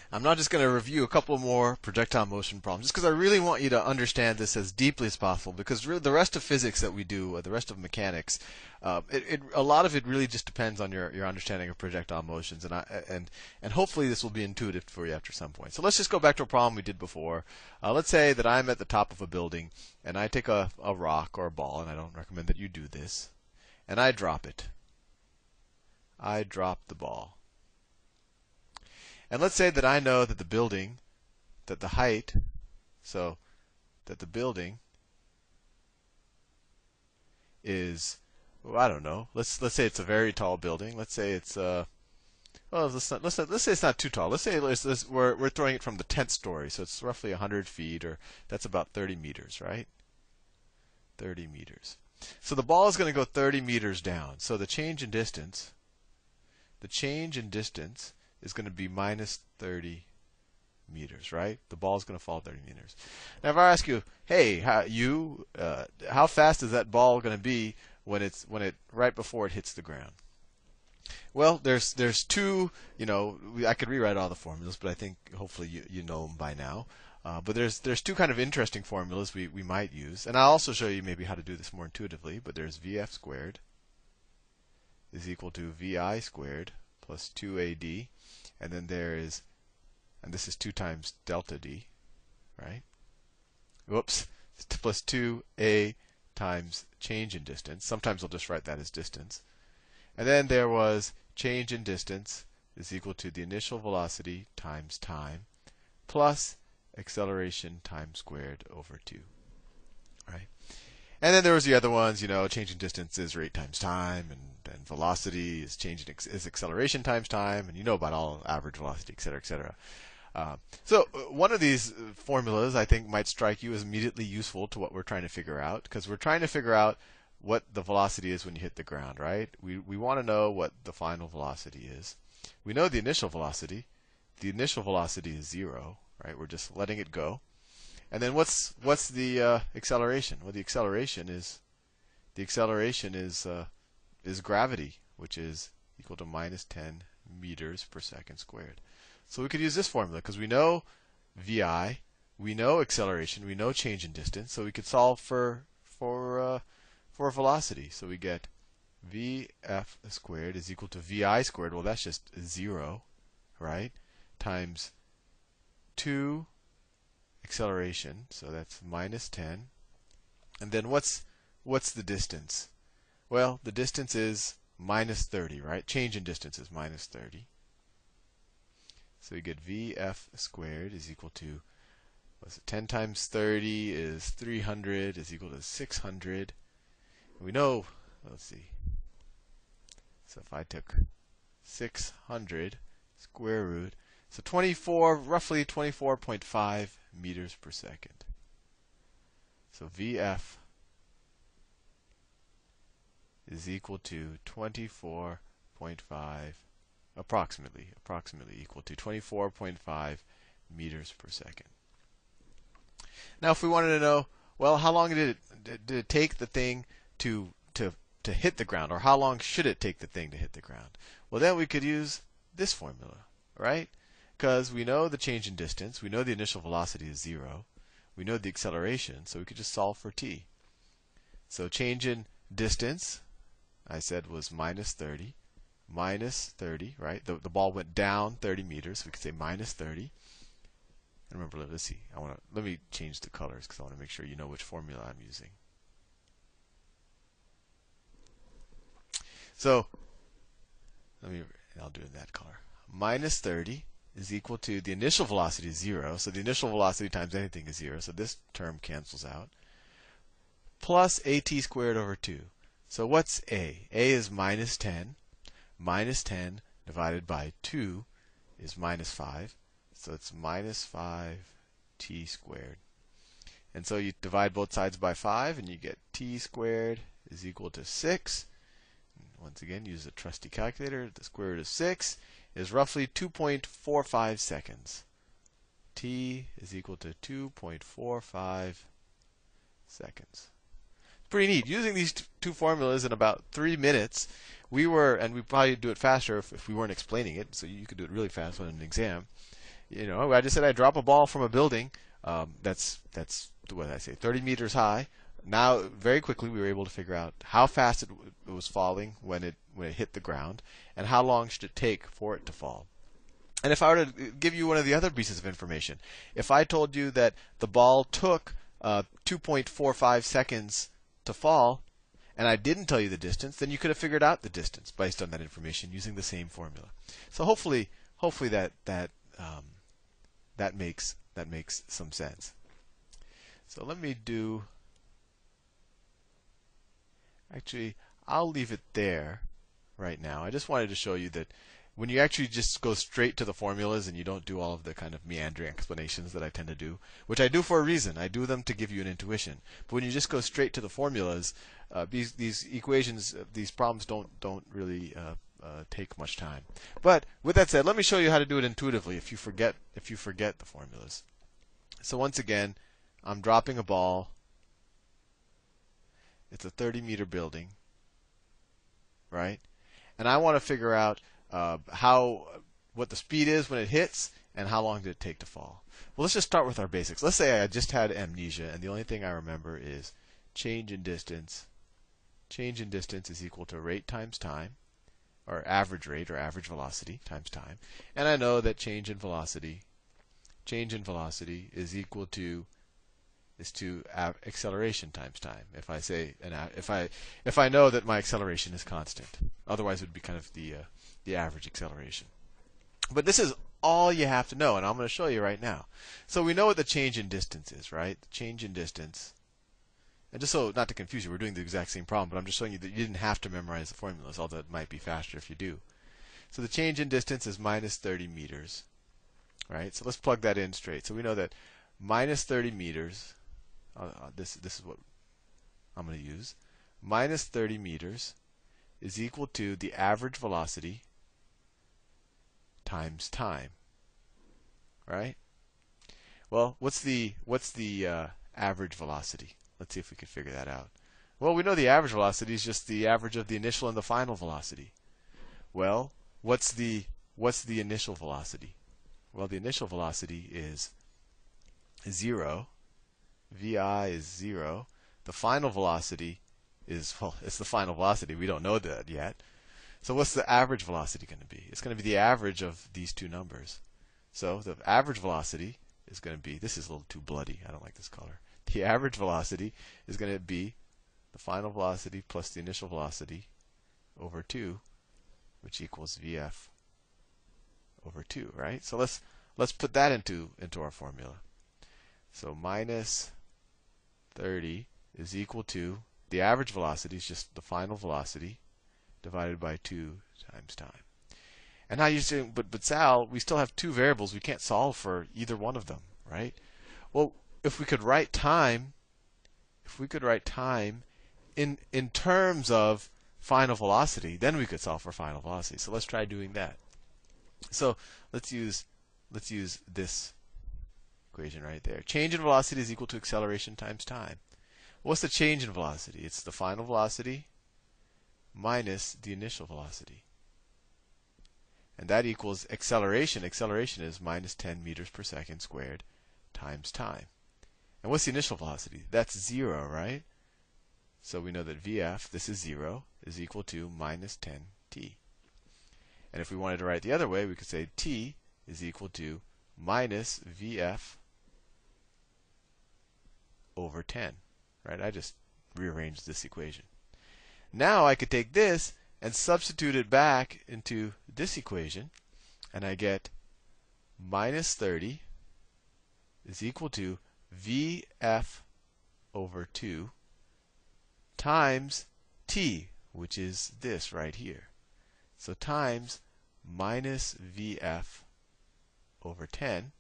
I'm not just going to review a couple more projectile motion problems, just because I really want you to understand this as deeply as possible. Because really, the rest of physics that we do, the rest of mechanics, a lot of it really just depends on your understanding of projectile motions, and hopefully this will be intuitive for you after some point. So let's just go back to a problem we did before. Let's say that I'm at the top of a building, and I take a rock or a ball, and I don't recommend that you do this, and I drop it. I drop the ball. And let's say that I know that the building, that the height, so that the building is, well, I don't know. Let's say it's a very tall building. Let's say it's well, let's say it's not too tall. Let's say we're throwing it from the 10th story, so it's roughly 100 feet, or that's about 30 meters, right? 30 meters. So the ball is going to go 30 meters down. So the change in distance is going to be minus 30 meters, right? The ball is going to fall 30 meters. Now, if I ask you, hey, how fast is that ball going to be when it right before it hits the ground? Well, there's two. I could rewrite all the formulas, but I think hopefully you know them by now. But there's two kind of interesting formulas we might use, and I'll also show you maybe how to do this more intuitively. But there's VF squared is equal to VI squared plus 2AD. And then and this is 2 times delta D, right? Whoops, plus 2A times change in distance. Sometimes I'll just write that as distance. And then there was change in distance is equal to the initial velocity times time plus acceleration times squared over 2, right? And then there was the other ones, change in distance is rate times time, and velocity is is acceleration times time, and you know about all average velocity, et cetera, et cetera. So one of these formulas I think might strike you as immediately useful to what we're trying to figure out, because we're trying to figure out what the velocity is when you hit the ground, right? We want to know what the final velocity is. We know the initial velocity. The initial velocity is 0, right? We're just letting it go. And then what's the acceleration? Well, the acceleration is gravity, which is equal to minus 10 meters per second squared. So we could use this formula because we know VI, we know acceleration, we know change in distance, so we could solve for velocity. So we get VF squared is equal to VI squared. Well, that's just 0, right? Times 2 acceleration, so that's minus 10. And then what's the distance? Well, the distance is minus 30, right? Change in distance is minus 30. So we get VF squared is equal to, 10 times 30 is 300 is equal to 600. And we know, let's see. So if I took 600 square root, so roughly 24.5 meters per second. So VF is equal to 24.5, approximately equal to 24.5 meters per second. Now, if we wanted to know, well, how long did it take the thing to hit the ground, or how long should it take the thing to hit the ground? Well, then we could use this formula, right? Because we know the change in distance, we know the initial velocity is 0, we know the acceleration, so we could just solve for t. So change in distance, I said, was minus 30. Minus 30, right? The ball went down 30 meters, so we could say minus 30. And remember, let's see. Let me change the colors because I want to make sure you know which formula I'm using. So I'll do it in that color. Minus 30 is equal to the initial velocity is 0, so the initial velocity times anything is 0, so this term cancels out. Plus AT squared over 2. So what's A? A is minus 10. Minus 10 divided by 2 is minus 5. So it's minus 5t squared. And so you divide both sides by 5, and you get t squared is equal to 6. Once again, use the trusty calculator. The square root of 6 is roughly 2.45 seconds. T is equal to 2.45 seconds. Pretty neat. Using these two formulas in about 3 minutes, and we probably do it faster if we weren't explaining it, so you could do it really fast on an exam. I just said I drop a ball from a building that's what did I say, 30 meters high. Now, very quickly, we were able to figure out how fast it was falling when it hit the ground, and how long should it take for it to fall. And if I were to give you one of the other pieces of information, if I told you that the ball took 2.45 seconds to fall, and I didn't tell you the distance, then you could have figured out the distance based on that information using the same formula. So hopefully that makes some sense. So let me do. Actually, I'll leave it there right now. I just wanted to show you that when you actually just go straight to the formulas and you don't do all of the kind of meandering explanations that I tend to do, which I do for a reason. I do them to give you an intuition. But when you just go straight to the formulas, these equations, these problems don't really take much time. But with that said, let me show you how to do it intuitively if you forget the formulas. So once again, I'm dropping a ball. It's a 30-meter building, right? And I want to figure out what the speed is when it hits and how long did it take to fall. Well, let's just start with our basics. Let's say I just had amnesia and the only thing I remember is change in distance. Change in distance is equal to rate times time, or average rate or average velocity times time. And I know that change in velocity is equal to acceleration times time. If I know that my acceleration is constant, otherwise it would be kind of the average acceleration. But this is all you have to know, and I'm going to show you right now. So we know what the change in distance is, right? The change in distance. And just so not to confuse you, we're doing the exact same problem, but I'm just showing you that you didn't have to memorize the formulas, although it might be faster if you do. So the change in distance is minus 30 meters, right? So let's plug that in straight. So we know that minus 30 meters. This is what I'm going to use. Minus 30 meters is equal to the average velocity times time, right? Well, what's the average velocity? Let's see if we can figure that out. Well, we know the average velocity is just the average of the initial and the final velocity. Well, what's the initial velocity? Well, the initial velocity is 0. VI is 0. The final velocity is, well, it's the final velocity. We don't know that yet. So what's the average velocity going to be? It's going to be the average of these two numbers. So the average velocity is going to be, this is a little too bloody. I don't like this color. The average velocity is going to be the final velocity plus the initial velocity over 2, which equals VF over 2, right? So let's put that into our formula. So minus 30 is equal to the average velocity is just the final velocity divided by 2 times time. And now you're saying, but Sal, we still have two variables. We can't solve for either one of them, right? Well, if we could write time in terms of final velocity, then we could solve for final velocity. So let's try doing that. So let's use this equation right there. Change in velocity is equal to acceleration times time. What's the change in velocity? It's the final velocity minus the initial velocity. And that equals acceleration. Acceleration is minus 10 meters per second squared times time. And what's the initial velocity? That's 0, right? So we know that VF, this is 0, is equal to minus 10t. And if we wanted to write the other way, we could say t is equal to minus VF over 10. Right? I just rearranged this equation. Now I could take this and substitute it back into this equation, and I get minus 30 is equal to VF over 2 times t, which is this right here. So times minus VF over 10.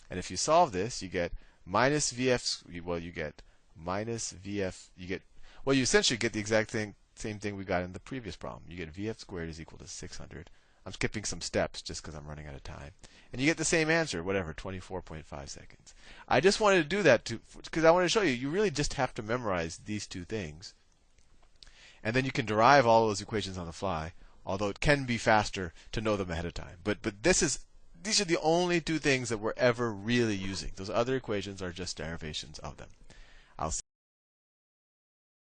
And if you solve this, you get minus VF, well, you get minus VF, well, you essentially get the exact same thing we got in the previous problem. You get VF squared is equal to 600. I'm skipping some steps just because I'm running out of time. And you get the same answer, whatever, 24.5 seconds. I just wanted to do that because I want to show you really just have to memorize these two things. And then you can derive all those equations on the fly, although it can be faster to know them ahead of time. But this is these are the only two things that we're ever really using. Those other equations are just derivations of them.